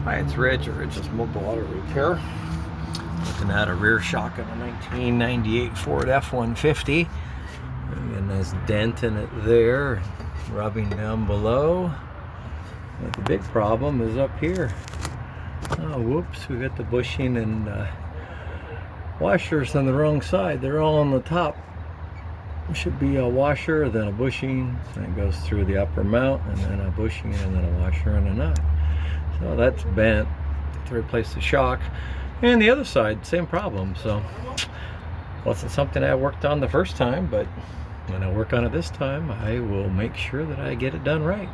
Hi, it's Rich at Rich's Mobile Auto Repair. Looking at a rear shock on a 1998 Ford F150. And there's dent in it there, rubbing down below. But the big problem is up here. Oh, whoops, we got the bushing and washers on the wrong side. They're all on the top. It should be a washer, then a bushing, and it goes through the upper mount, and then a bushing, and then a washer and a nut. So that's bent to replace the shock. And the other side, same problem. So wasn't something I worked on the first time, but when I work on it this time, I will make sure that I get it done right.